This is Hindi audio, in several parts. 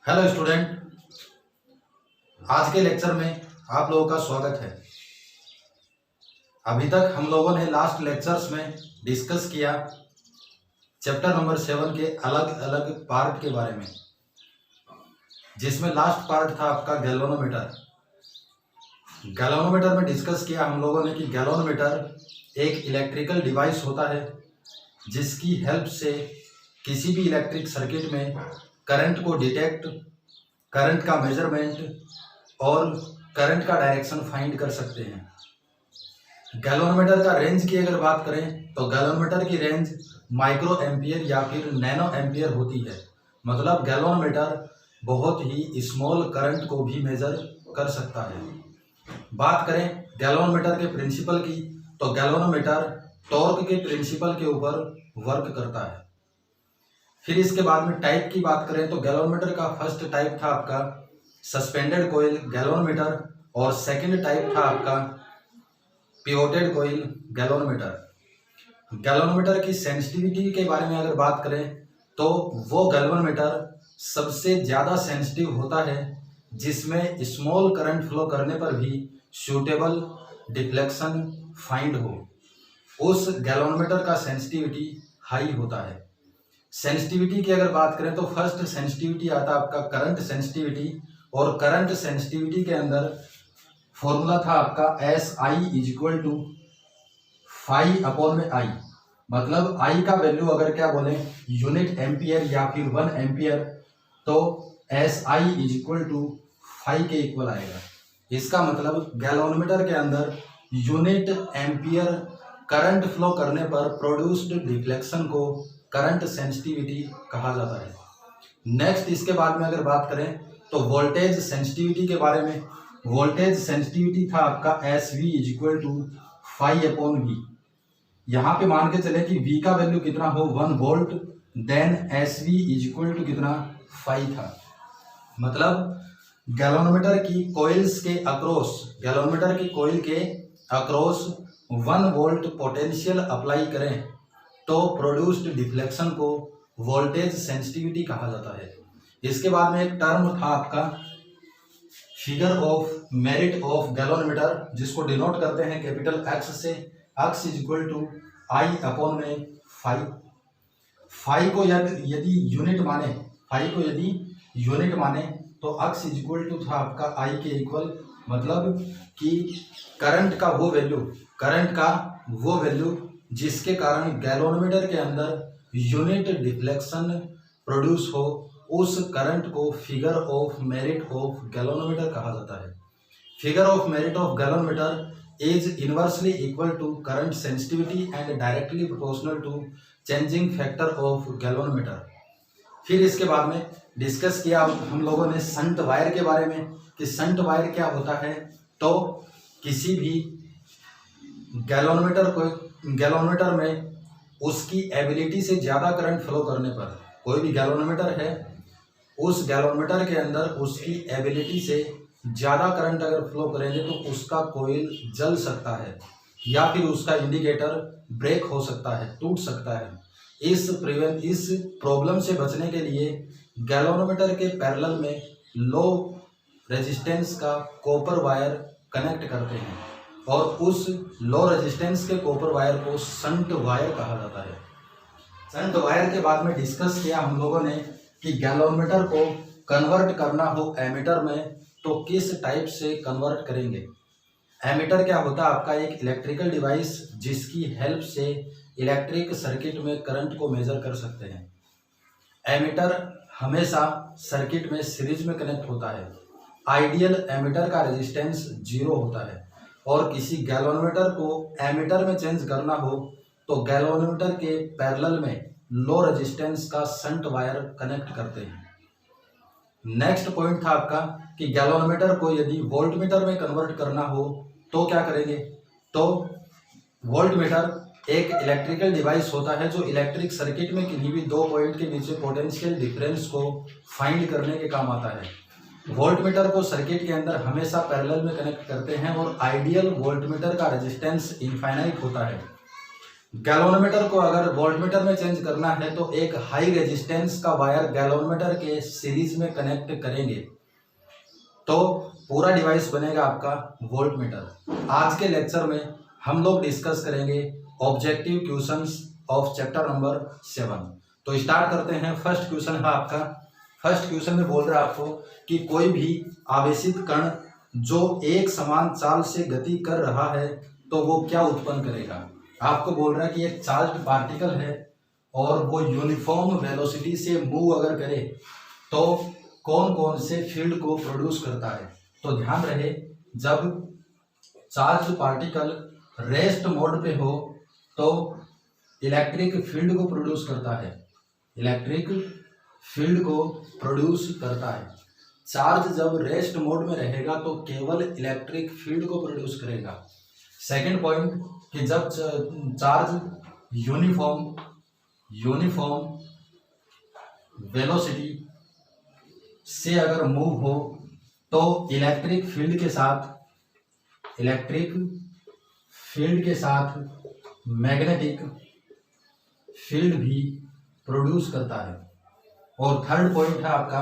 हेलो स्टूडेंट, आज के लेक्चर में आप लोगों का स्वागत है। अभी तक हम लोगों ने लास्ट लेक्चर्स में डिस्कस किया चैप्टर नंबर 7 के अलग अलग पार्ट के बारे में, जिसमें लास्ट पार्ट था आपका गैल्वेनोमीटर। गैल्वेनोमीटर में डिस्कस किया हम लोगों ने कि गैल्वेनोमीटर एक इलेक्ट्रिकल डिवाइस होता है जिसकी हेल्प से किसी भी इलेक्ट्रिक सर्किट में करंट को डिटेक्ट, करंट का मेजरमेंट और करंट का डायरेक्शन फाइंड कर सकते हैं। गैल्वेनोमीटर का रेंज की अगर बात करें तो गैल्वेनोमीटर की रेंज माइक्रो एम्पियर या फिर नैनो एम्पियर होती है। मतलब गैल्वेनोमीटर बहुत ही स्मॉल करंट को भी मेजर कर सकता है। बात करें गैल्वेनोमीटर के प्रिंसिपल की तो गैल्वेनोमीटर टॉर्क के प्रिंसिपल के ऊपर वर्क करता है। फिर इसके बाद में टाइप की बात करें तो गैल्वेनोमीटर का फर्स्ट टाइप था आपका सस्पेंडेड कॉइल गैल्वेनोमीटर और सेकंड टाइप था आपका पिवोटेड कॉइल गैल्वेनोमीटर। गैल्वेनोमीटर की सेंसिटिविटी के बारे में अगर बात करें तो वो गैल्वेनोमीटर सबसे ज़्यादा सेंसिटिव होता है जिसमें स्मॉल करंट फ्लो करने पर भी सूटेबल डिफ्लेक्शन फाइंड हो। उस गैल्वेनोमीटर का सेंसिटिविटी हाई होता है। सेंसिटिविटी की अगर बात करें तो फर्स्ट सेंसिटिविटी आता है आपका करंट सेंसिटिविटी, और करंट सेंसिटिविटी के अंदर फॉर्मूला था आपका SI = फाई अपॉन में आई। मतलब आई का वैल्यू अगर क्या बोले यूनिट एम्पियर या फिर 1 एम्पियर तो SI = फाई के इक्वल आएगा। इसका मतलब गैल्वेनोमीटर के अंदर यूनिट एम्पियर करंट फ्लो करने पर प्रोड्यूस्ड डिफ्लेक्शन को करंट सेंसिटिविटी कहा जाता है। नेक्स्ट इसके बाद में अगर बात करें तो वोल्टेज सेंसिटिविटी के बारे में, वोल्टेज सेंसिटिविटी था आपका SV = फाई अपॉन वी। यहाँ पे मान के चले कि V का वैल्यू कितना हो 1 वोल्ट, देन SV = कितना फाई था। मतलब गैल्वेनोमीटर की कॉइल्स के अक्रॉस, गैल्वेनोमीटर की कॉइल के अक्रॉस 1 वोल्ट पोटेंशियल अप्लाई करें तो प्रोड्यूस्ड डिफ्लेक्शन को वोल्टेज सेंसिटिविटी कहा जाता है। इसके बाद में एक टर्म था आपका figure of merit of galvanometer, जिसको डिनोट करते हैं कैपिटल X से। X = I अपॉन में फाई। फाई को यदि यूनिट माने, फाई को यदि यूनिट माने तो X = था आपका I के इक्वल। मतलब कि करंट का वो वैल्यू जिसके कारण गैल्वेनोमीटर के अंदर यूनिट डिफ्लेक्शन प्रोड्यूस हो, उस करंट को figure of merit of galvanometer कहा जाता है। Figure of merit of galvanometer is inversely equal to current sensitivity and directly proportional to changing factor of galvanometer. फिर इसके बाद में डिस्कस किया हम लोगों ने शंट वायर के बारे में कि शंट वायर क्या होता है। तो किसी भी गैल्वेनोमीटर में उसकी एबिलिटी से ज़्यादा करंट फ्लो करने पर, कोई भी गैल्वेनोमीटर है उस गैल्वेनोमीटर के अंदर उसकी एबिलिटी से ज़्यादा करंट अगर फ्लो करेंगे तो उसका कॉइल जल सकता है या फिर उसका इंडिकेटर ब्रेक हो सकता है, टूट सकता है। इस प्रॉब्लम से बचने के लिए गैल्वेनोमीटर के पैरेलल में लो रेजिस्टेंस का कॉपर वायर कनेक्ट करते हैं और उस लो रेजिस्टेंस के कॉपर वायर को शंट वायर कहा जाता है। शंट वायर के बाद में डिस्कस किया हम लोगों ने कि गैल्वेनोमीटर को कन्वर्ट करना हो एमीटर में तो किस टाइप से कन्वर्ट करेंगे। एमीटर क्या होता है आपका एक इलेक्ट्रिकल डिवाइस जिसकी हेल्प से इलेक्ट्रिक सर्किट में करंट को मेजर कर सकते हैं। एमीटर हमेशा सर्किट में सीरीज में कनेक्ट होता है। आइडियल एमीटर का रेजिस्टेंस 0 होता है और किसी गैल्वेनोमीटर को एमीटर में चेंज करना हो तो गैल्वेनोमीटर के पैरेलल में लो रेजिस्टेंस का शंट वायर कनेक्ट करते हैं। नेक्स्ट पॉइंट था आपका कि गैल्वेनोमीटर को यदि वोल्टमीटर में कन्वर्ट करना हो तो क्या करेंगे। तो वोल्टमीटर एक इलेक्ट्रिकल डिवाइस होता है जो इलेक्ट्रिक सर्किट में किन्हीं भी 2 पॉइंट के बीच पोटेंशियल डिफरेंस को फाइंड करने के काम आता है। वोल्टमीटर को सर्किट के अंदर हमेशा पैरेलल में कनेक्ट करते हैं और आइडियल वोल्टमीटर का रेजिस्टेंस इनफाइनाइट होता है। गैल्वेनोमीटर को अगर वोल्टमीटर में चेंज करना है तो एक हाई रेजिस्टेंस का वायर गैल्वेनोमीटर के सीरीज में कनेक्ट करेंगे तो पूरा डिवाइस बनेगा आपका वोल्टमीटर। आज के लेक्चर में हम लोग डिस्कस करेंगे objective questions of chapter number 7। तो स्टार्ट करते हैं। फर्स्ट क्वेश्चन है आपका। फर्स्ट क्वेश्चन में बोल रहा है आपको कि कोई भी आवेशित कण जो एक समान चाल से गति कर रहा है तो वो क्या उत्पन्न करेगा। आपको बोल रहा है कि एक चार्ज्ड पार्टिकल है और वो यूनिफॉर्म वेलोसिटी से मूव अगर करे तो कौन कौन से फील्ड को प्रोड्यूस करता है। तो ध्यान रहे, जब चार्ज पार्टिकल रेस्ट मोड पे हो तो इलेक्ट्रिक फील्ड को प्रोड्यूस करता है, इलेक्ट्रिक फील्ड को प्रोड्यूस करता है। चार्ज जब रेस्ट मोड में रहेगा तो केवल इलेक्ट्रिक फील्ड को प्रोड्यूस करेगा। सेकंड पॉइंट कि जब चार्ज यूनिफॉर्म वेलोसिटी से अगर मूव हो तो इलेक्ट्रिक फील्ड के साथ मैग्नेटिक फील्ड भी प्रोड्यूस करता है। और थर्ड पॉइंट है आपका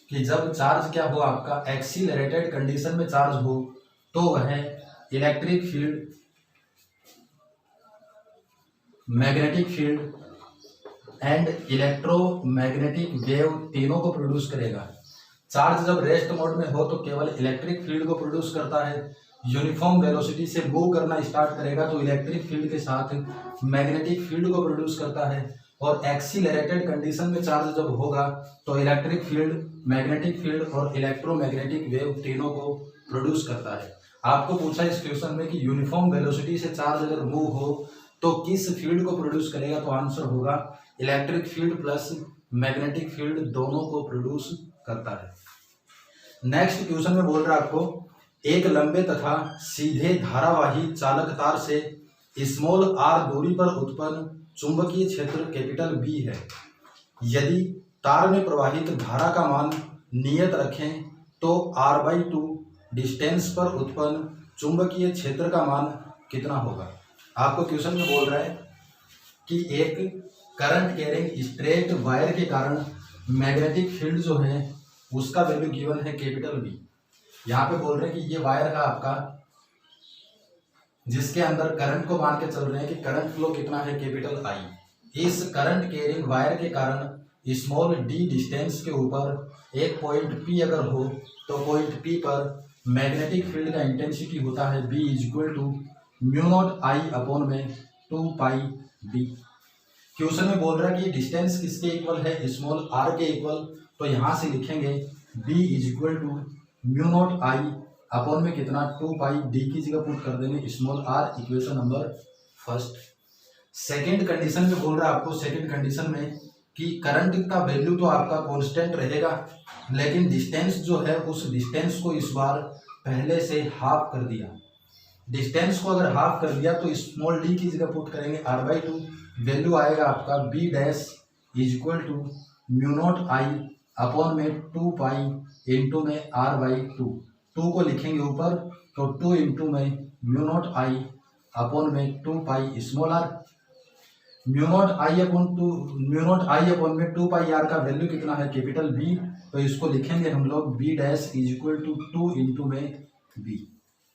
कि जब चार्ज क्या हो, आपका एक्सीलरेटेड कंडीशन में चार्ज हो तो वह electric field, magnetic field and electromagnetic wave तीनों को प्रोड्यूस करेगा। चार्ज जब रेस्ट मोड में हो तो केवल इलेक्ट्रिक फील्ड को प्रोड्यूस करता है। यूनिफॉर्म वेलोसिटी से मूव करना स्टार्ट करेगा तो इलेक्ट्रिक फील्ड के साथ मैग्नेटिक फील्ड को प्रोड्यूस करता है। और एक्सीलरेटेड कंडीशन में चार्ज जब होगा तो इलेक्ट्रिक फील्ड, मैग्नेटिक फील्ड और इलेक्ट्रोमैग्नेटिक वेव तीनों को प्रोड्यूस करता है। आपको पूछा इस क्वेश्चन में कि यूनिफॉर्म वेलोसिटी से चार्ज अगर मूव हो तो किस फील्ड को प्रोड्यूस करेगा, तो आंसर होगा electric field plus magnetic field दोनों को प्रोड्यूस करता है। नेक्स्ट क्वेश्चन में बोल रहा है आपको एक लंबे तथा सीधे धारावाही चालक तार से स्मॉल आर दूरी पर उत्पन्न चुंबकीय क्षेत्र कैपिटल बी है। यदि तार में प्रवाहित धारा का मान नियत रखें तो r/2 डिस्टेंस पर उत्पन्न चुंबकीय क्षेत्र का मान कितना होगा। आपको क्वेश्चन में बोल रहा है कि एक करंट कैरिंग स्ट्रेट वायर के कारण मैग्नेटिक फील्ड जो है उसका वैल्यू गिवन है कैपिटल बी। यहाँ पे बोल रहे हैं कि ये वायर है आपका जिसके अंदर करंट को मान के चल रहे हैं कि करंट फ्लो कितना है, कैपिटल आई। इस करंट कैरिंग वायर के कारण स्मॉल डी डिस्टेंस के ऊपर एक पॉइंट पी अगर हो तो पॉइंट पी पर मैग्नेटिक फील्ड का इंटेंसिटी होता है बी इक्वल टू म्यू0 आई अपॉन में 2 डी। क्वेश्चन में बोल रहा है कि डिस्टेंस किसके इक्वल है, स्मॉल आर के इक्वल। तो यहाँ से लिखेंगे बी इक्वल टू म्यू0 आई अपॉन में कितना 2 डी की जगह पुट कर देंगे small R. Equation number first. Second condition में बोल रहा है आपको, सेकंड कंडीशन में कि करंट का वैल्यू तो आपका कांस्टेंट रहेगा लेकिन डिस्टेंस जो है उस डिस्टेंस को इस बार पहले से हाफ कर दिया। डिस्टेंस को अगर हाफ कर दिया तो स्मॉल डी की जगह पुट करेंगे r/2। वैल्यू आएगा आपका b डैश इक्वल टू म्यू0 आई अपॉन में 2 इंटू में r/2। 2 को लिखेंगे ऊपर तो 2 इंटू में म्यू0 आई अपॉन में 2 स्मॉल आर। म्यू0 आई अपॉन में 2 आर का वैल्यू कितना है, कैपिटल बी। तो इसको लिखेंगे हम लोग b dash equal to 2 into में b।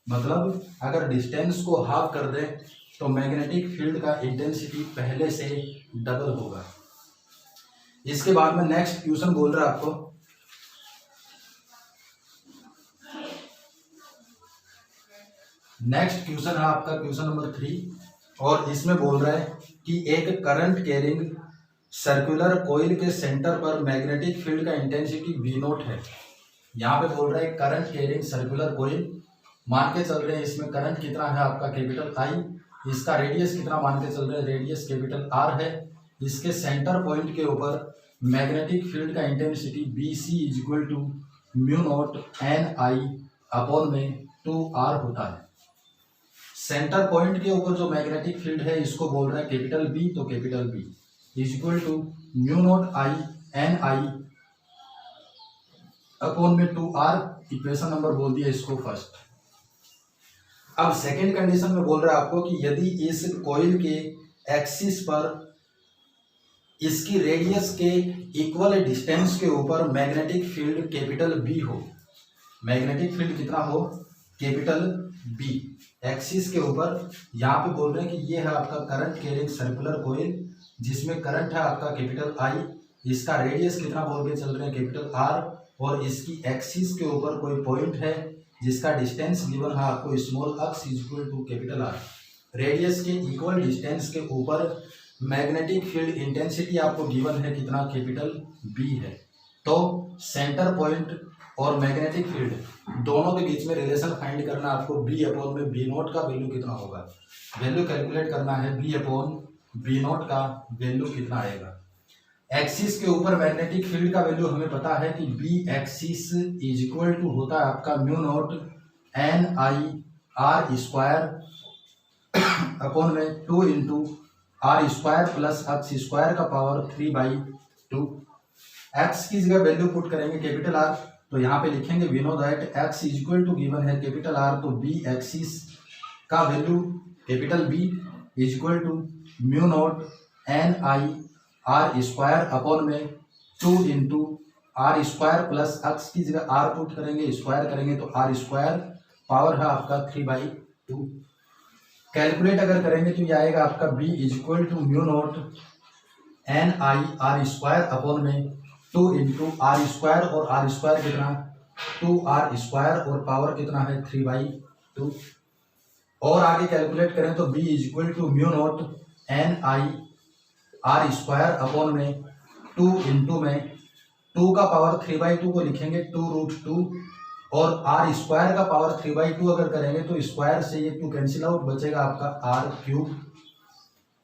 मतलब अगर डिस्टेंस को हाफ कर दें तो मैग्नेटिक फील्ड का इंटेंसिटी पहले से डबल होगा। इसके बाद में नेक्स्ट क्वेश्चन बोल रहा है आपको नेक्स्ट क्वेश्चन है आपका क्वेश्चन नंबर 3 और इसमें बोल रहा है कि एक करंट कैरिंग सर्कुलर कॉइल के सेंटर पर मैग्नेटिक फील्ड का इंटेंसिटी V0 है। यहाँ पे बोल रहा है करंट कैरिंग सर्कुलर कॉइल, मान के चल रहे हैं इसमें करंट कितना है आपका कैपिटल आई, इसका रेडियस कितना मान के चल रहे हैं, रेडियस कैपिटल आर है। इसके सेंटर पॉइंट के ऊपर मैग्नेटिक फील्ड का इंटेंसिटी BC इक्वल टू म्यू0 NI अपॉन में 2R होता है। सेंटर पॉइंट के ऊपर जो मैग्नेटिक फील्ड है इसको बोल रहा है कैपिटल बी। तो कैपिटल बी इक्वल टू म्यू0 आई NI अपॉन में 2R। इक्वेशन नंबर बोल दिया इसको फर्स्ट। अब सेकेंड कंडीशन में बोल रहा है आपको कि यदि इस कॉइल के एक्सिस पर इसकी रेडियस के इक्वल डिस्टेंस के ऊपर मैग्नेटिक फील्ड कैपिटल बी हो, मैग्नेटिक फील्ड कितना हो, कैपिटल बी, एक्सिस के ऊपर। यहाँ पे बोल रहे हैं कि ये है आपका करंट कैरिंग सर्कुलर कॉइल जिसमें करंट है आपका कैपिटल आई, इसका रेडियस कितना बोल के चल रहे हैं, कैपिटल आर, और इसकी एक्सिस के ऊपर कोई पॉइंट है जिसका डिस्टेंस गिवन है आपको small x is equal to capital R. Radius के इक्वल डिस्टेंस के ऊपर मैग्नेटिक फील्ड इंटेंसिटी आपको गिवन है कितना, कैपिटल बी है। तो सेंटर पॉइंट और मैग्नेटिक फील्ड दोनों के बीच में रिलेशन फाइंड करना आपको, बी अपॉन में बी नोट का वैल्यू कितना होगा, वैल्यू कैलकुलेट करना है, बी अपॉन बी नोट का वैल्यू कितना आएगा। एक्सिस के ऊपर मैग्नेटिक फील्ड का वैल्यू हमें पता है कि B axis is equal to होता है आपका mu naught N I R square upon में 2 into R square plus x square का पावर 3/2। एक्स की जगह वैल्यू पुट करेंगे कैपिटल आर, तो यहाँ पे लिखेंगे we know that x is equal to given है कैपिटल आर, तो बी एक्सिस का value capital B is equal to mu naught N I R square upon में 2 into R square plus x की जगह आर पुट करेंगे, स्क्वायर करेंगे तो आर स्क्वायर पावर है आपका 3/2। कैलकुलेट अगर करेंगे तो ये आएगा आपका b is equal to mu naught N I R square upon में 2 इंटू आर स्क्वायर, और आर स्क्वायर कितना 2r स्क्वायर, और पावर कितना है 3/2। और आगे कैलकुलेट करें तो b is equal to mu naught N I R square upon में 2 इंटू में 2 का पावर 3/2 को लिखेंगे 2√2, और आर स्क्वायर का पावर 3/2 अगर करेंगे तो स्क्वायर से ये 2 कैंसिल आउट, बचेगा आपका आर क्यूब।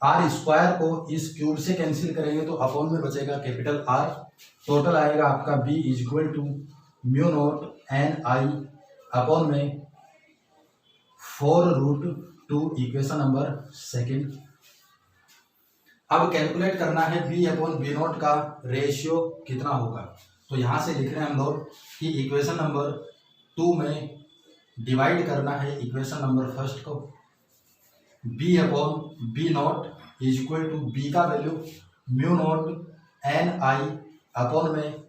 आर स्क्वायर को इस क्यूब से कैंसिल करेंगे तो अपॉन में बचेगा कैपिटल आर। टोटल आएगा आपका B is equal to mu naught N I upon में 4√2, इक्वेशन नंबर 2। अब कैलकुलेट करना है बी अपॉन बी नोट का रेशियो कितना होगा, तो यहाँ से लिख रहे हैं हम लोग कि इक्वेशन नंबर 2 में डिवाइड करना है इक्वेशन नंबर 1 को। b upon B naught is equal to B का value mu naught N I upon में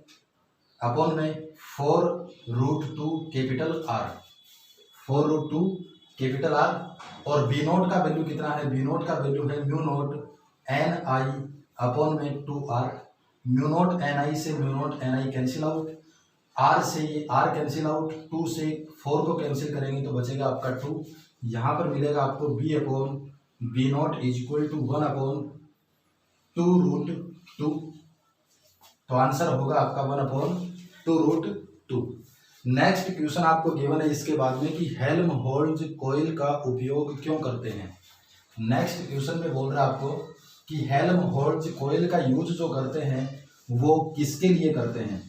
4√2 कैपिटल आर, 4√2 कैपिटल आर, और बी नोट का वैल्यू कितना है, बी नोट का वैल्यू है mu naught N I upon में 2r। Mu naught N I से mu naught N I cancel out, R से ये आर कैंसिल आउट, 2 से 4 को कैंसिल करेंगे तो बचेगा आपका 2। यहाँ पर मिलेगा आपको B upon B naught is equal to 1/2√2, तो आंसर होगा आपका 1/2√2। नेक्स्ट क्वेश्चन आपको गिवन है इसके बाद में कि हेल्महोल्ट्ज कॉइल का उपयोग क्यों करते हैं। नेक्स्ट क्वेश्चन में बोल रहा है आपको कि हेल्महोल्ट्ज कॉइल का यूज जो करते हैं वो किसके लिए करते हैं।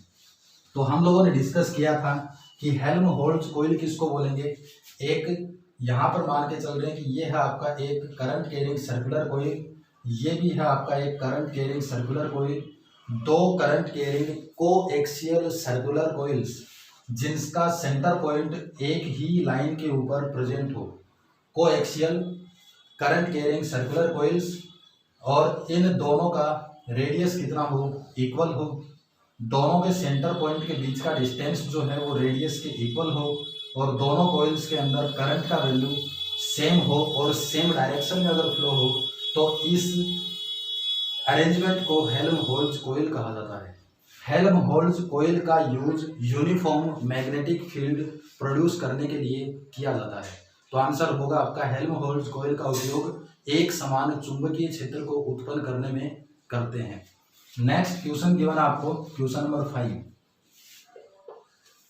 तो हम लोगों ने डिस्कस किया था कि हेल्महोल्ट्ज कॉइल किसको बोलेंगे, एक यहाँ पर मान के चल रहे हैं कि ये है आपका एक करंट कैरिंग सर्कुलर कॉइल, ये भी है आपका एक करंट कैरिंग सर्कुलर कॉइल, दो current carrying coaxial circular coils जिसका सेंटर पॉइंट एक ही लाइन के ऊपर प्रेजेंट हो, coaxial current carrying circular coils, और इन दोनों का रेडियस कितना हो, इक्वल हो, दोनों के सेंटर पॉइंट के बीच का डिस्टेंस जो है वो रेडियस के इक्वल हो, और दोनों कॉइल्स के अंदर करंट का वैल्यू सेम हो और सेम डायरेक्शन में अगर फ्लो हो, तो इस अरेंजमेंट को हेल्महोल्ट्ज कॉइल कहा जाता है। हेल्महोल्ट्ज कॉइल का use uniform magnetic field produce करने के लिए किया जाता है। तो आंसर होगा आपका हेल्महोल्ट्ज कॉइल का उपयोग एक समान चुंबकीय क्षेत्र को उत्पन्न करने में करते हैं। नेक्स्ट क्वेश्चन गिवन आपको, क्वेश्चन नंबर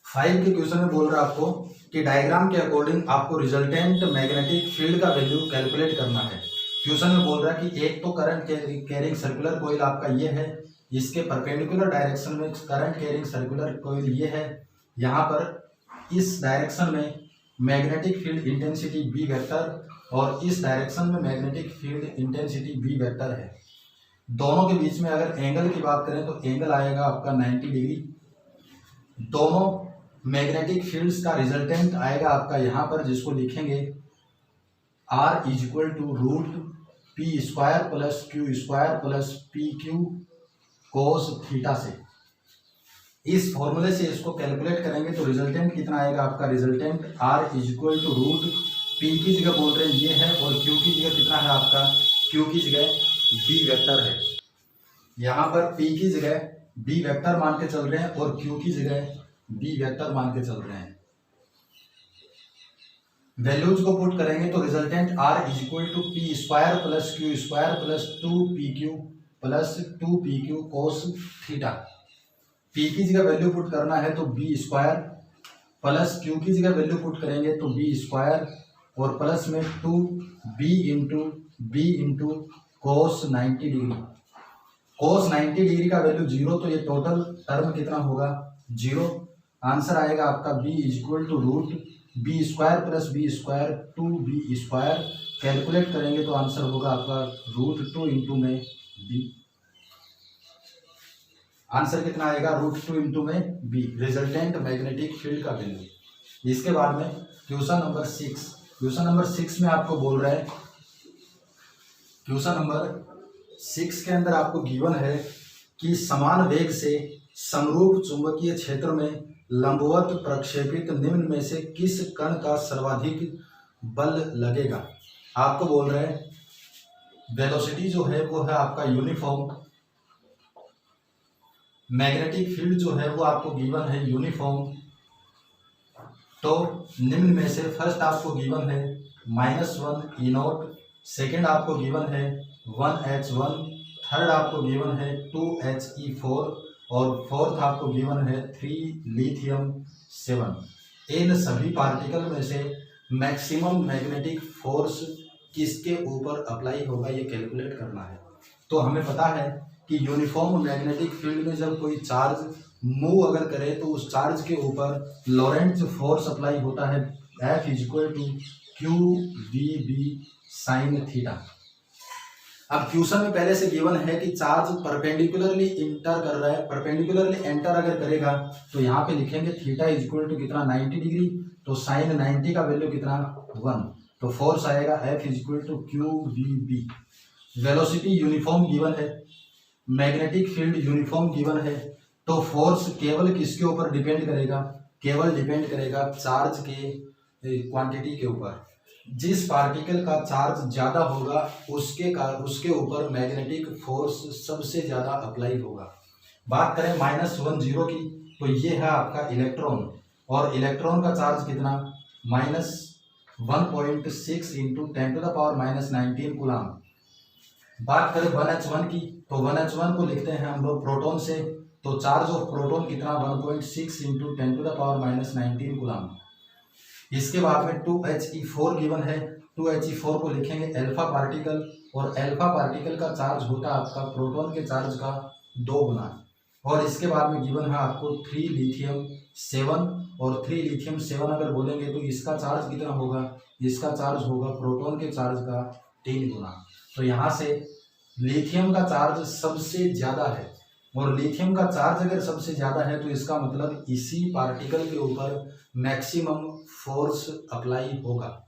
5 के क्वेश्चन में बोल रहा है आपको कि डायग्राम के अकॉर्डिंग आपको रिजल्टेंट मैग्नेटिक फील्ड का वैल्यू कैलकुलेट करना है। क्वेश्चन में बोल रहा है कि एक तो करंट कैरिंग सर्कुलर कॉइल आपका ये है, इसके परपेंडिकुलर डायरेक्शन में करंट कैरिंग सर्कुलर कॉइल ये है, यहाँ पर इस डायरेक्शन में magnetic field intensity B vector और इस डायरेक्शन में magnetic field intensity B vector है। दोनों के बीच में अगर एंगल की बात करें तो एंगल आएगा आपका 90 डिग्री। दोनों मैग्नेटिक फील्ड्स का रिजल्टेंट आएगा आपका यहाँ पर, जिसको लिखेंगे R is equal to P square plus Q square plus P Q cos theta से। इस फॉर्मूले से इसको कैलकुलेट करेंगे तो रिजल्टेंट कितना आएगा आपका, resultant R is equal to root P की जगह बोल रहे हैं ये है और क्यू की जगह कितना है आपका, क्यू की जगह बी वेक्टर है। यहाँ पर पी की जगह बी वेक्टर मान के चल रहे हैं और क्यू की जगह बी वेक्टर मान के चल रहे हैं। वैल्यूज को पुट करेंगे तो resultant R is equal to P square plus Q square plus 2pq plus 2pq cos theta. P की जगह वैल्यू पुट करना है तो बी स्क्वायर प्लस क्यू की जगह वैल्यू पुट करेंगे तो बी स्क्वायर और प्लस में 2b इंटू कोस 90 डिग्री। कोस 90 डिग्री का वैल्यू 0 तो ये टोटल टर्म कितना होगा, 0। आंसर आएगा आपका b is equal to root B square plus B square 2b square. Calculate करेंगे तो आंसर होगा आपका रूट 2 इंटू में b। आंसर कितना आएगा, रूट 2 इंटू में b, रिजल्टेंट मैग्नेटिक फील्ड का वैल्यू। इसके बाद में क्वेश्चन नंबर 6। क्वेश्चन नंबर 6 में आपको बोल रहा है, क्वेश्चन नंबर 6 के अंदर आपको गिवन है कि समान वेग से समरूप चुंबकीय क्षेत्र में लंबवत प्रक्षेपित निम्न में से किस कण का सर्वाधिक बल लगेगा। आपको बोल रहे हैं वेलोसिटी जो है वो है आपका यूनिफॉर्म, मैग्नेटिक फील्ड जो है वो आपको गिवन है यूनिफॉर्म। तो निम्न में से फर्स्ट आपको गिवन है -1 E0, सेकेंड आपको गिवन है 1H1, थर्ड आपको गिवन है 2He4 और फोर्थ आपको गिवन है 3 लिथियम 7। इन सभी पार्टिकल में से मैक्सिमम मैग्नेटिक फोर्स किसके ऊपर अप्लाई होगा ये कैलकुलेट करना है। तो हमें पता है कि यूनिफॉर्म मैग्नेटिक फील्ड में जब कोई चार्ज मूव अगर करे तो उस चार्ज के ऊपर लॉरेंट्ज फोर्स अप्लाई होता है F is equal to QVB sine theta. अब क्वेश्चन में पहले से गिवन है कि चार्ज परपेंडिकुलरली इंटर कर रहा है, परपेंडिकुलरली एंटर अगर करेगा तो यहाँ पे लिखेंगे थीटा इज इक्वल टू कितना 90 डिग्री, तो साइन 90 का वैल्यू कितना 1, तो फोर्स आएगा F is equal to QVB। Velocity uniform given है, मैग्नेटिक फील्ड यूनिफॉर्म गिवन है, तो फोर्स केवल किसके ऊपर डिपेंड करेगा, केवल डिपेंड करेगा चार्ज के क्वांटिटी के ऊपर। जिस पार्टिकल का चार्ज ज़्यादा होगा उसके ऊपर मैग्नेटिक फोर्स सबसे ज़्यादा अप्लाई होगा। बात करें -1 0 की तो ये है आपका इलेक्ट्रॉन, और इलेक्ट्रॉन का चार्ज कितना -1.6 इंटू 10⁻⁻19 कूलम। बात करें 1H1 की तो 1H1 को लिखते हैं हम लोग प्रोटॉन से, तो चार्ज ऑफ प्रोटॉन कितना 1.6 इंटू 10⁻⁻19 कूलम। इसके बाद में 2He4 गिवन है, 2He4 को लिखेंगे अल्फा पार्टिकल, और अल्फा पार्टिकल का चार्ज होता है आपका प्रोटॉन के चार्ज का 2 गुना। और इसके बाद में गिवन है आपको 3 लिथियम 7, और 3 लिथियम 7 अगर बोलेंगे तो इसका चार्ज कितना होगा, इसका चार्ज होगा प्रोटॉन के चार्ज का 3 गुना। तो यहाँ से लिथियम का चार्ज सबसे ज़्यादा है, और लिथियम का चार्ज अगर सबसे ज़्यादा है तो इसका मतलब इसी पार्टिकल के ऊपर मैक्सिमम फोर्स अप्लाई होगा।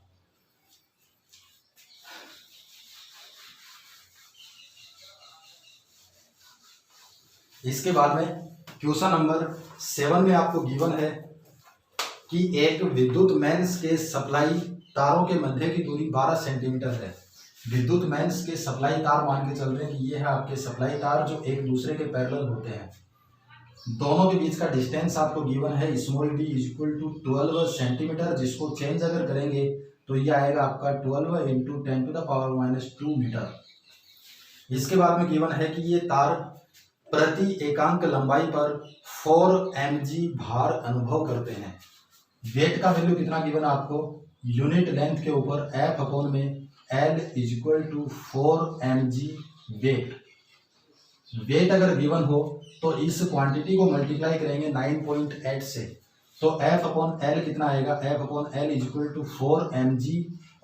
इसके बाद में क्वेश्चन नंबर 7 में आपको गिवन है कि एक विद्युत मेंस के सप्लाई तारों के मध्य की दूरी 12 सेंटीमीटर है। विद्युत मेंस के सप्लाई तार मान के चल रहे हैं कि ये है आपके सप्लाई तार जो एक दूसरे के पैरेलल होते हैं। दोनों के बीच का डिस्टेंस आपको गिवन है d is equal to 12 centimetre, जिसको चेंज अगर करेंगे तो ये आएगा आपका 12 इंटू 10⁻⁻2 मीटर। इसके बाद में गिवन है कि ये तार प्रति एकांक लंबाई पर 4 mg भार अनुभव करते हैं। वेट का वैल्यू कितना गिवन है आपको, यूनिट लेंथ के ऊपर F अपॉन में L is equal to 4 mg weight. Weight अगर गिवन हो तो इस क्वांटिटी को मल्टीप्लाई करेंगे 9.8 से, तो F अपॉन L कितना आएगा, F upon L is equal to 4 mg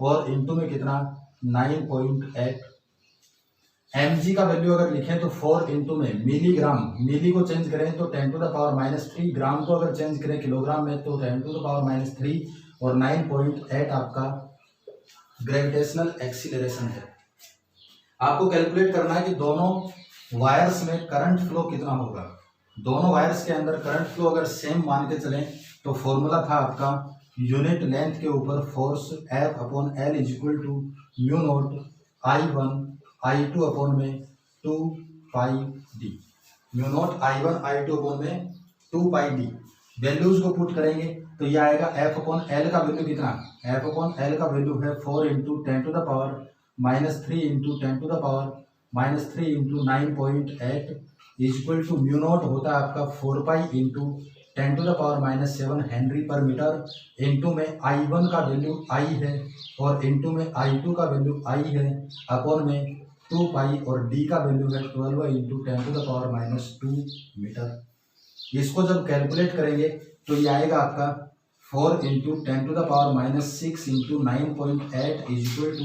और इंटू में कितना 9.8। mg का वैल्यू अगर लिखें तो 4 इंटू में मिलीग्राम, मिली को चेंज करें तो 10⁻⁻3, ग्राम को अगर चेंज करें किलोग्राम में तो 10⁻⁻3, और 9.8 आपका ग्रेविटेशनल एक्सीलरेशन है। आपको कैलकुलेट करना है कि दोनों वायर्स में करंट फ्लो कितना होगा। दोनों वायर्स के अंदर करंट फ्लो अगर सेम मान के चलें तो फॉर्मूला था आपका यूनिट लेंथ के ऊपर force F upon L is equal to mu naught I1 I2 upon में 2 pi D. Mu naught I1 I2 upon में 2 पाई डी। वैल्यूज को पुट करेंगे तो ये आएगा F अपॉन L का वैल्यू कितना, F अपॉन L का वैल्यू है 4 into 10 to the power -3 into 10 to the power -3 into 9.8 is equal to mu naught होता है आपका 4 pi into 10 to the power -7 henry per metre into में I1 का वैल्यू I है और इंटू में I2 का वैल्यू I है अपॉन में 2 पाई और D का वैल्यू है 12 into 10 to the power -2 metre. इसको जब कैलकुलेट करेंगे तो ये आएगा आपका 4 into 10 to the power -6 into 9.8 is equal to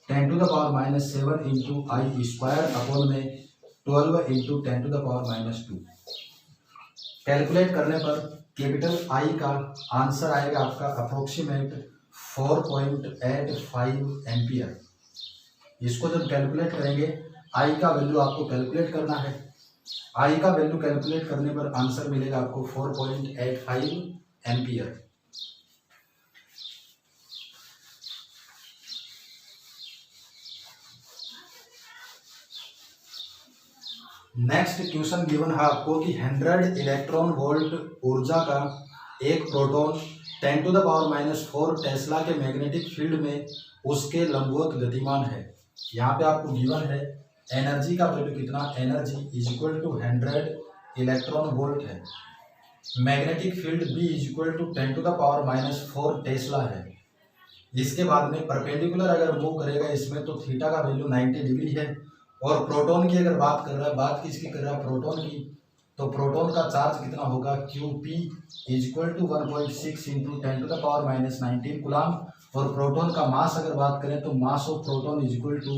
10 to the power -7 into I square upon में 12 into 10 to the power -2। Calculate करने पर कैपिटल आई का आंसर आएगा आपका अप्रोक्सीमेट 4.85 एम्पियर। इसको जब कैलकुलेट करेंगे आई का वैल्यू आपको कैलकुलेट करना है। आई का वैल्यू कैलकुलेट करने पर आंसर मिलेगा आपको 4.85 एम्पियर। नेक्स्ट क्वेश्चन गिवन है आपको कि 100 इलेक्ट्रॉन वोल्ट ऊर्जा का एक proton 10 to the power -4 tesla के मैग्नेटिक फील्ड में उसके लंबवत गतिमान है। यहाँ पे आपको गिवन है एनर्जी का वैल्यू कितना, energy is equal to 100 electron volt है। Magnetic field B is equal to 10 to the power -4 tesla है। इसके बाद में परपेंडिकुलर अगर मूव करेगा इसमें तो थीटा का वैल्यू 90 डिग्री है। और प्रोटॉन की अगर बात कर रहा है, बात किसकी कर रहा है, प्रोटॉन की, तो प्रोटॉन का चार्ज कितना होगा, QP is equal to 1.6 into 10 to the power -19 coulomb. और प्रोटॉन का मास अगर बात करें तो mass of proton is equal to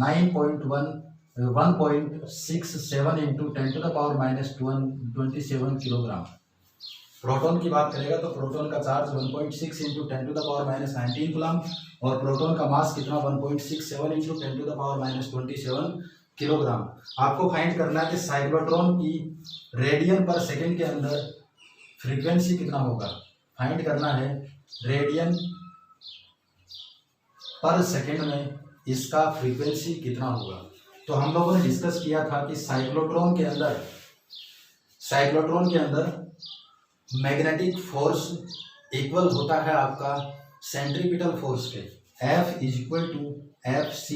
1.67 into 10 to the power -27 kilogram. Proton की बात करेगा तो प्रोटॉन का charge 1.6 into 10 to the power -19 coulomb और प्रोटॉन का मास कितना 1.67 into 10 to the power -27 kilogram. आपको फाइंड करना है कि साइक्लोट्रॉन की रेडियन पर सेकंड के अंदर फ्रीक्वेंसी कितना होगा। फाइंड करना है रेडियन पर सेकंड में इसका फ्रीक्वेंसी कितना होगा। तो हम लोगों ने डिस्कस किया था कि साइक्लोट्रॉन के अंदर मैग्नेटिक फोर्स इक्वल होता है आपका सेंट्रीपिटल फोर्स के। F is equal to FC,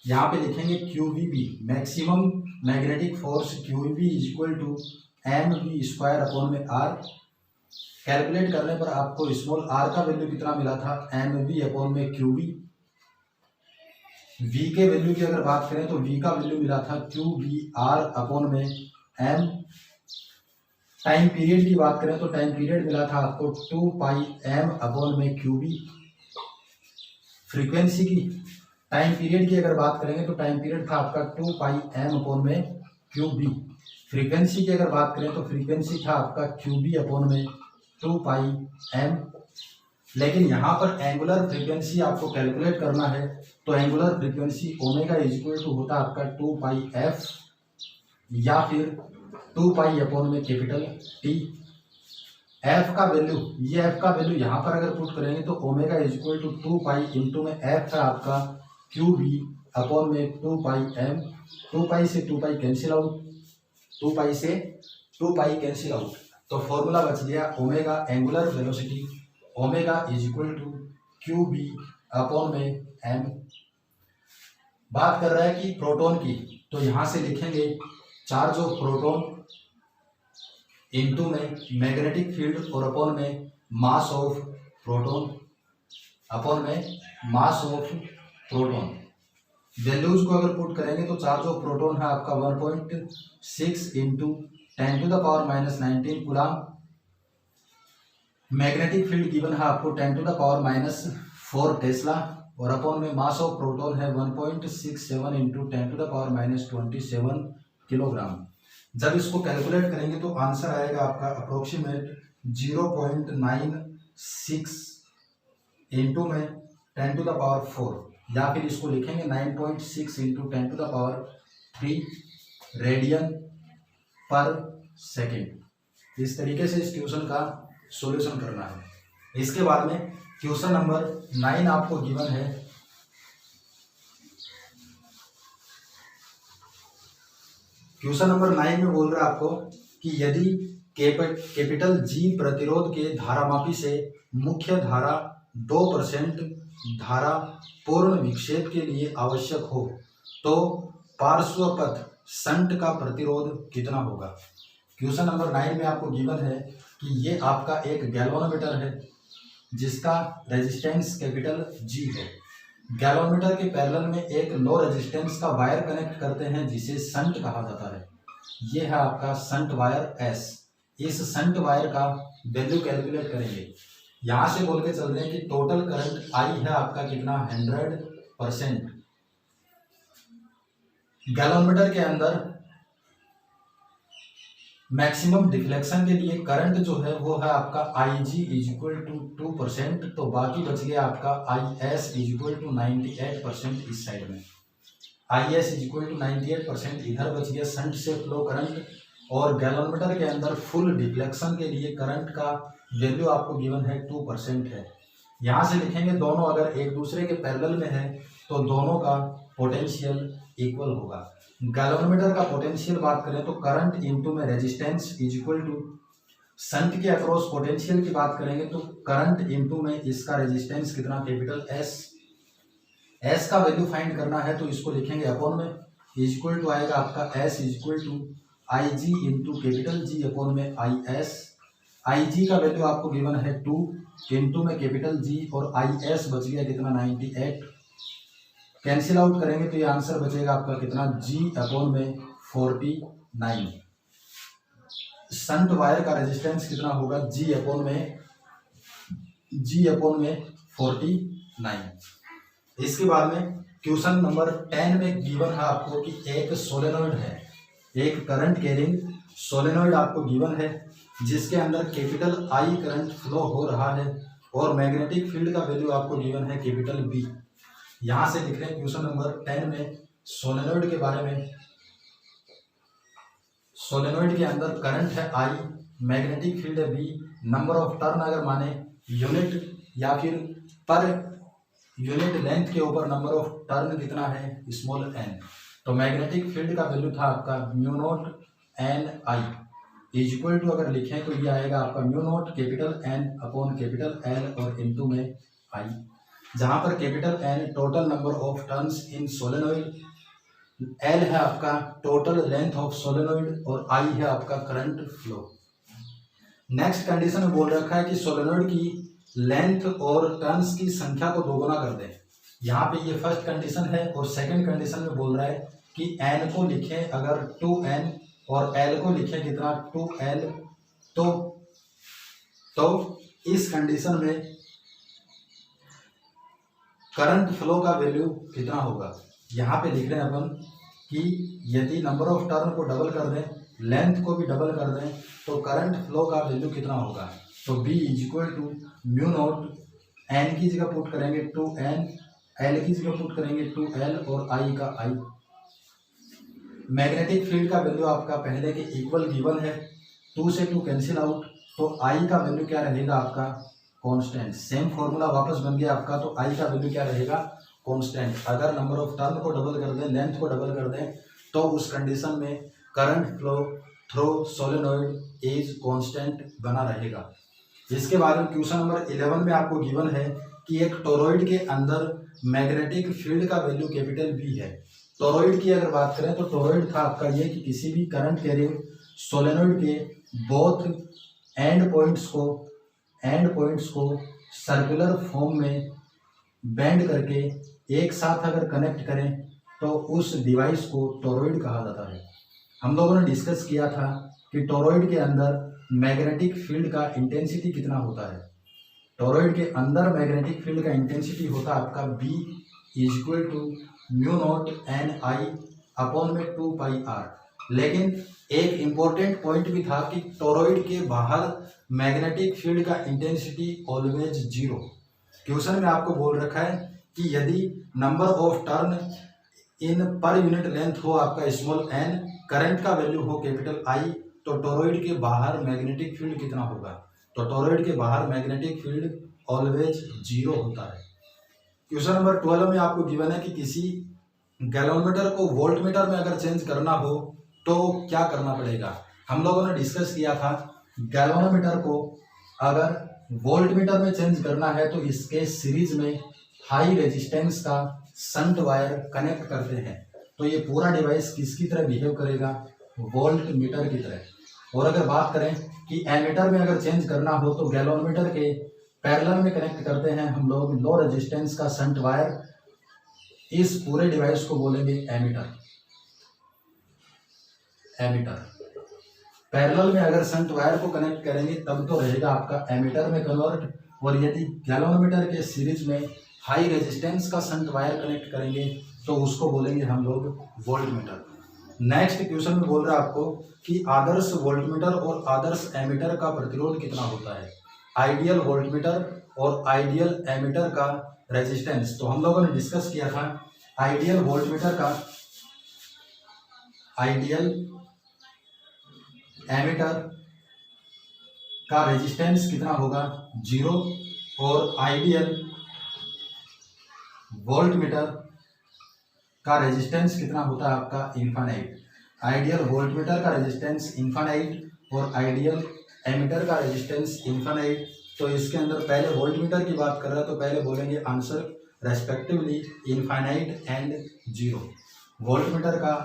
यहाँ पे लिखेंगे QVB, maximum magnetic force QVB is equal to mv square upon में R। कैलकुलेट करने पर आपको स्मॉल r का वैल्यू कितना मिला था, mv अपॉन में QV। v के वैल्यू की अगर बात करें तो v का वैल्यू मिला था QVR अपॉन में m। टाइम पीरियड की बात करें तो टाइम पीरियड मिला था आपको 2 पाई m अपॉन में QB। फ्रीक्वेंसी की, टाइम पीरियड की अगर बात करेंगे तो टाइम पीरियड था आपका 2 पाई m अपॉन में QB। फ्रीक्वेंसी की अगर बात करें तो फ्रीक्वेंसी था आपका QB अपॉन में 2 पाई m। लेकिन यहाँ पर एंगुलर फ्रीक्वेंसी आपको कैलकुलेट करना है तो angular frequency omega is equal to होता है आपका 2 पाई f या फिर 2 पाई अपॉन में कैपिटल T। F का वैल्यू, ये F का वैल्यू यहाँ पर अगर पुट करेंगे तो omega is equal to 2 pi into में F है आपका QB अपॉन में 2 पाई m। 2 पाई से 2 पाई कैंसिल आउट, 2 पाई से 2 पाई कैंसिल आउट, तो फॉर्मूला बच गया omega angular velocity, omega is equal to QB upon में m। बात कर रहा है कि प्रोटॉन की, तो यहाँ से लिखेंगे चार्ज ऑफ प्रोटॉन इनटू में मैग्नेटिक फील्ड और अपॉन में मास ऑफ प्रोटॉन, अपॉन में मास ऑफ प्रोटॉन। वैल्यूज को अगर पुट करेंगे तो चार्ज ऑफ प्रोटॉन है आपका 1.6 into 10 to the power -19 coulomb. Magnetic field given है आपको 10 टू द पावर -4 टेस्ला और अपॉन में मास ऑफ प्रोटॉन है 1.67 into 10 to the power -27 kilogram. जब इसको कैलकुलेट करेंगे तो आंसर आएगा आपका अप्रोक्सीमेट 0.96 इंटू में 10 टू द पावर 4। या फिर इसको लिखेंगे 9.6 इंटू 10⁻³ रेडियन पर सेकेंड। इस तरीके से इस क्वेश्चन का सॉल्यूशन करना है। इसके बाद में क्वेश्चन नंबर 9 आपको गिवन है। क्वेश्चन नंबर 9 में बोल रहा है आपको कि यदि कैपिटल जी प्रतिरोध के धारामापी से मुख्य धारा 2% धारा पूर्ण विक्षेप के लिए आवश्यक हो तो पार्श्वपथ शंट का प्रतिरोध कितना होगा। क्वेश्चन नंबर 9 में आपको गिवन है कि ये आपका एक गैल्वेनोमीटर है जिसका रेजिस्टेंस कैपिटल जी है। गैल्वेनोमीटर के पैरेलल में एक लो रेजिस्टेंस का वायर कनेक्ट करते हैं जिसे शंट कहा जाता है। ये है आपका शंट वायर एस। इस शंट वायर का वैल्यू कैलकुलेट करेंगे। यहाँ से बोल के चल रहे हैं कि टोटल करंट आई है आपका कितना 100%। गैल्वेनोमीटर के अंदर मैक्सिमम डिफ्लेक्शन के लिए करंट जो है वो है आपका Ig = 2%, तो बाकी बच गया आपका Is = 98% इस साइड में। Is = 98% इधर बच गया शंट से फ्लो करंट। और गैल्वेनोमीटर के अंदर फुल डिफ्लेक्शन के लिए करंट का वैल्यू आपको गिवन है 2% है। यहाँ से लिखेंगे दोनों अगर एक दूसरे के पैरेलल में है तो दोनों का पोटेंशियल इक्वल होगा। गैल्वेनोमीटर का पोटेंशियल बात करें तो करंट इनटू में रेजिस्टेंस इक्वल टू शंट के अक्रॉस पोटेंशियल की बात करेंगे तो करंट इनटू में इसका रेजिस्टेंस कितना कैपिटल एस का वैल्यू फाइंड करना है तो इसको लिखेंगे अपॉन में इक्वल टू आएगा आपका S equal to Ig into capital G upon में Is। Ig का वैल्यू आपको गिवन है 2 इंटू में कैपिटल जी और Is बच गया कितना 98। कैंसिल आउट करेंगे तो ये आंसर बचेगा आपका कितना G अपॉन में 49। शंट वायर का रेजिस्टेंस कितना होगा G अपॉन में 49। इसके बाद में क्वेश्चन नंबर 10 में गिवन है आपको कि एक सोलेनॉइड है, एक करंट कैरिंग सोलेनॉइड आपको गिवन है जिसके अंदर कैपिटल I करंट फ्लो हो रहा है और मैग्नेटिक फील्ड का वैल्यू आपको गिवन है कैपिटल B। यहाँ से लिख रहे हैं क्वेश्चन नंबर 10 में सोलेनॉइड के बारे में। सोलेनॉइड के अंदर करंट है I, मैग्नेटिक फील्ड है B, नंबर ऑफ टर्न अगर माने यूनिट या फिर पर यूनिट लेंथ के ऊपर नंबर ऑफ टर्न कितना है स्मॉल n, तो मैग्नेटिक फील्ड का वैल्यू था आपका μ0 n I इक्वल टू अगर लिखें तो ये आएगा आपका μ0 capital N upon capital L और इनटू में I, जहां पर कैपिटल N total number of turns in solenoid, L है आपका टोटल लेंथ ऑफ सोलेनॉइड और I है आपका करंट फ्लो। नेक्स्ट कंडीशन में बोल रखा है कि सोलेनॉइड की लेंथ और टर्न्स की संख्या को दोगुना कर दें। यहाँ पे ये फर्स्ट कंडीशन है और सेकंड कंडीशन में बोल रहा है कि n को लिखें अगर 2n और l को लिखें कितना 2l, तो इस कंडीशन में करंट फ्लो का वैल्यू कितना होगा। यहाँ पे लिख रहे हैं अपन कि यदि नंबर ऑफ टर्न को डबल कर दें, लेंथ को भी डबल कर दें तो करंट फ्लो का वैल्यू कितना होगा। तो B इक्वल टू μ0 n की जगह पुट करेंगे 2n, l की जगह पुट करेंगे 2l और I का I। मैग्नेटिक फील्ड का वैल्यू आपका पहले के इक्वल गिवन है, 2 से 2 कैंसिल आउट, तो I का वैल्यू क्या रहेगा आपका कांस्टेंट। सेम फॉर्मूला वापस बन गया आपका, तो I का वैल्यू क्या रहेगा कांस्टेंट। अगर नंबर ऑफ टर्न को डबल कर दें, लेंथ को डबल कर दें तो उस कंडीशन में current flow through solenoid is constant बना रहेगा। इसके बाद में क्वेश्चन नंबर 11 में आपको गिवन है कि एक टोरॉइड के अंदर मैग्नेटिक फील्ड का वैल्यू कैपिटल B है। टोरॉइड की अगर बात करें तो टोरॉइड था आपका ये कि किसी भी करंट कैरिंग सोलेनॉइड के बोथ एंड पॉइंट्स को सर्कुलर फॉर्म में बेंड करके एक साथ अगर कनेक्ट करें तो उस डिवाइस को टोरॉइड कहा जाता है। हम लोगों ने डिस्कस किया था कि टोरॉइड के अंदर मैग्नेटिक फील्ड का इंटेंसिटी कितना होता है। टोरॉइड के अंदर मैग्नेटिक फील्ड का इंटेंसिटी होता है आपका B equal to μ0 n I upon में 2 पाई r। लेकिन एक इम्पोर्टेंट पॉइंट भी था कि टोरॉइड के बाहर मैग्नेटिक फील्ड का इंटेंसिटी ऑलवेज 0। क्वेश्चन में आपको बोल रखा है कि यदि number of turn in per unit length हो आपका स्मॉल एन, करंट का वैल्यू हो कैपिटल आई, तो टोरॉइड के बाहर मैग्नेटिक फील्ड कितना होगा? तो टोरॉइड के बाहर मैग्नेटिक फील्ड ऑलवेज 0 होता है। क्वेश्चन नंबर 12 में आपको गिवन है कि किसी गैलोमीटर को वोल्टमीटर में अगर चेंज करना हो तो क्या करना पड़ेगा। हम लोगों ने डिस्कस किया था गैलोमीटर को अगर वोल्टमीटर में चेंज करना है तो इसके सीरीज में हाई रेजिस्टेंस का शंट वायर कनेक्ट करते हैं, तो ये पूरा डिवाइस किसकी तरह बिहेव करेगा? वोल्टमीटर की तरह। और अगर बात करें कि एमीटर में अगर चेंज करना हो तो गैलोमीटर के पैरेलल में कनेक्ट करते हैं हम लोग लो रेजिस्टेंस का शंट वायर, इस पूरे डिवाइस को बोलेंगे एमीटर। एमीटर पैरेलल में अगर शंट वायर को कनेक्ट करेंगे तब तो रहेगा आपका एमीटर में कन्वर्ट, और यदि गैलोमीटर के सीरीज में हाई रेजिस्टेंस का शंट वायर कनेक्ट करेंगे तो उसको बोलेंगे हम लोग वोल्टमीटर। नेक्स्ट क्वेश्चन में बोल रहा है आपको कि आदर्श वोल्टमीटर और आदर्श एमीटर का प्रतिरोध कितना होता है। आइडियल वोल्टमीटर और आइडियल एमीटर का रेजिस्टेंस, तो हम लोगों ने डिस्कस किया था आइडियल वोल्टमीटर का, आइडियल एमीटर का रेजिस्टेंस कितना होगा? 0, और आइडियल वोल्टमीटर का रेजिस्टेंस कितना होता है आपका? इनफाइनाइट। आइडियल वोल्टमीटर का रेजिस्टेंस इनफाइनाइट और आइडियल एमीटर का रेजिस्टेंस इनफाइनाइट। तो इसके अंदर पहले वोल्टमीटर की बात कर रहा है तो पहले बोलेंगे answer respectively infinite and 0। Voltmeter का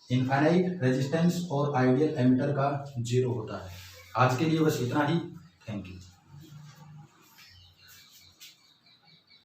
इनफाइनाइट रेजिस्टेंस और आइडियल एमीटर का 0 होता है। आज के लिए बस इतना ही। Thank you.